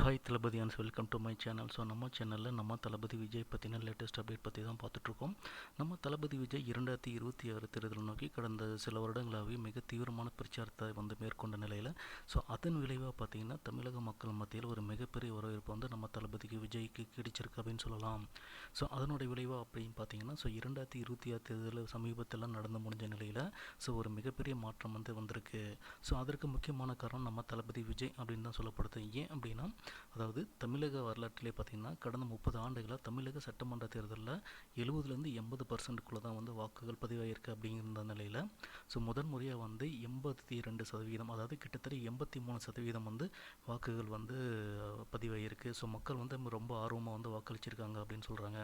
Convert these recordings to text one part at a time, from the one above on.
Hi Thalapathy and welcome to my channel. So நம்ம சேனலில் நம்ம தளபதி விஜய் பற்றின லேட்டஸ்ட் அப்டேட் பற்றி தான் பார்த்துட்ருக்கோம். நம்ம தளபதி விஜய் 2026 தேர்தல் நோக்கி கடந்த சில வருடங்களாகவே மிக தீவிரமான பிரச்சாரத்தை மேற்கொண்ட நிலையில் அதன் விளைவாக பார்த்திங்கன்னா தமிழக மக்கள் மத்தியில் ஒரு மிகப்பெரிய வரவேற்பு நம்ம தளபதிக்கு விஜய்க்கு கிடைச்சிருக்கு அப்படின்னு சொல்லலாம். ஸோ அதனுடைய விளைவாக அப்படின்னு பார்த்தீங்கன்னா 2026 தேர்தல் சமீபத்தில் நடந்து முடிஞ்ச நிலையில் ஒரு மிகப்பெரிய மாற்றம் வந்திருக்கு. ஸோ அதற்கு முக்கியமான காரணம் நம்ம தளபதி விஜய் அப்படின்னு தான் சொல்லப்படுது. ஏன் அப்படின்னா, அதாவது தமிழக வரலாற்றிலே பார்த்திங்கன்னா கடந்த 30 ஆண்டுகளாக தமிழக சட்டமன்ற தேர்தலில் 70லேருந்து 80% தான் வாக்குகள் பதிவாகிருக்கு அப்படிங்கிற நிலையில் முதன் முறையாக 82%, அதாவது கிட்டத்தட்ட 83% வாக்குகள் பதிவாகிருக்கு. மக்கள் ரொம்ப ஆர்வமாக வாக்களிச்சிருக்காங்க அப்படின்னு சொல்கிறாங்க.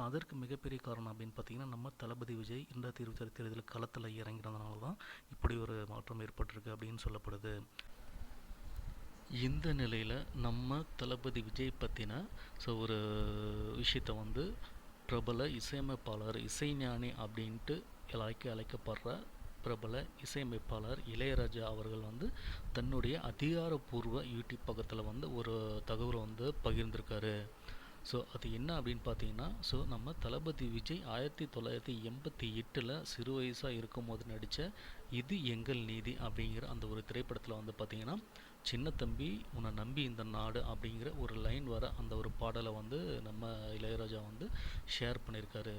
அதற்கு மிகப்பெரிய காரணம் அப்படின்னு பார்த்திங்கன்னா நம்ம தளபதி விஜய் 2026 தேர்தல் களத்தில் இறங்கிறதுனால தான் இப்படி ஒரு மாற்றம் ஏற்பட்டிருக்கு அப்படின்னு சொல்லப்படுது. இந்த நிலையில் நம்ம தளபதி விஜய் பற்றின ஒரு விஷயத்தை பிரபல இசையமைப்பாளர், இசைஞானி அப்படின்ட்டு அழைக்கப்படுற பிரபல இசையமைப்பாளர் இளையராஜா அவர்கள் தன்னுடைய அதிகாரப்பூர்வ யூடியூப் பக்கத்தில் ஒரு தகவலை பகிர்ந்திருக்காரு. அது என்ன அப்படின்னு பார்த்தீங்கன்னா, நம்ம தளபதி விஜய் 1988 சிறு வயசாக இருக்கும்போது நடித்த இது எங்கள் நீதி அப்படிங்கிற அந்த ஒரு திரைப்படத்தில் பார்த்திங்கன்னா, சின்ன தம்பி உன்னை நம்பி இந்த நாடு அப்படிங்கிற ஒரு லைன் வர அந்த ஒரு பாடலை நம்ம இளையராஜா ஷேர் பண்ணியிருக்காரு.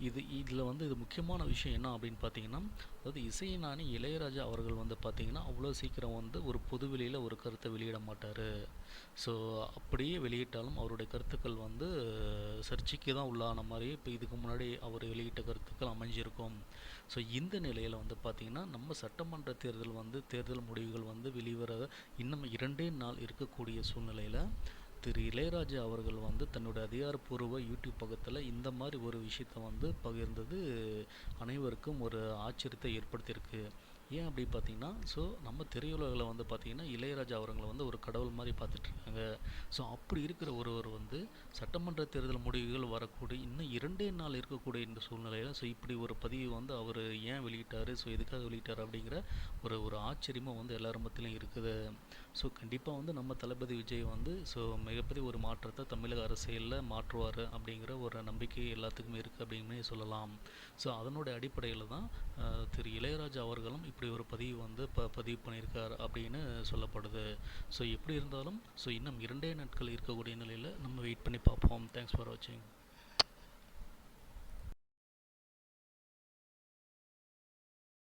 இதில் இது முக்கியமான விஷயம் என்ன அப்படின்னு பார்த்தீங்கன்னா, அதாவது இசைஞானி இளையராஜா அவர்கள் பார்த்தீங்கன்னா அவ்வளோ சீக்கிரம் ஒரு பொதுவெளியில் ஒரு கருத்தை வெளியிட மாட்டார். அப்படியே வெளியிட்டாலும் அவருடைய கருத்துக்கள் சர்ச்சைக்கு தான் உள்ளான மாதிரி இப்போ இதுக்கு முன்னாடி அவர் வெளியிட்ட கருத்துக்கள் அமைஞ்சிருக்கும். இந்த நிலையில் பார்த்திங்கன்னா நம்ம சட்டமன்ற தேர்தல் தேர்தல் முடிவுகள் வெளிவர இன்னும் 2 நாள் இருக்கக்கூடிய சூழ்நிலையில் திரு இளையராஜா அவர்கள் தன்னுடைய அதிகாரப்பூர்வ யூடியூப் பக்கத்தில் இந்த மாதிரி ஒரு விஷயத்தை பகிர்ந்தது அனைவருக்கும் ஒரு ஆச்சரியத்தை ஏற்படுத்தியிருக்கு. ஏன் அப்படி பார்த்தீங்கன்னா, நம்ம திரையுலகில் பார்த்திங்கன்னா இளையராஜா அவர்களை ஒரு கடவுள் மாதிரி பார்த்துட்ருக்காங்க. அப்படி இருக்கிற ஒருவர் சட்டமன்ற தேர்தல் முடிவுகள் வரக்கூடிய இன்னும் 2 நாள் இருக்கக்கூடிய இந்த சூழ்நிலையில் இப்படி ஒரு பதிவு அவர் ஏன் வெளியிட்டார், எதுக்காக வெளியிட்டார் அப்படிங்கிற ஒரு ஆச்சரியமும் எல்லாரும் மத்தியிலும் இருக்குது. கண்டிப்பாக நம்ம தளபதி விஜய் மிகப்பெரிய ஒரு மாற்றத்தை தமிழக அரசியலில் மாற்றுவார் அப்படிங்கிற ஒரு நம்பிக்கை எல்லாத்துக்குமே இருக்குது அப்படின்னு சொல்லலாம். அதனுடைய அடிப்படையில் தான் திரு இளையராஜா அவர்களும் இப்படி ஒரு பதிவு பதிவு பண்ணியிருக்கார் அப்படின்னு சொல்லப்படுது. எப்படி இருந்தாலும் இன்னும் 2 நாட்கள் இருக்கக்கூடிய நிலையில் நம்ம வெயிட் பண்ணி பார்ப்போம். தேங்க்ஸ் ஃபார் வாட்சிங்.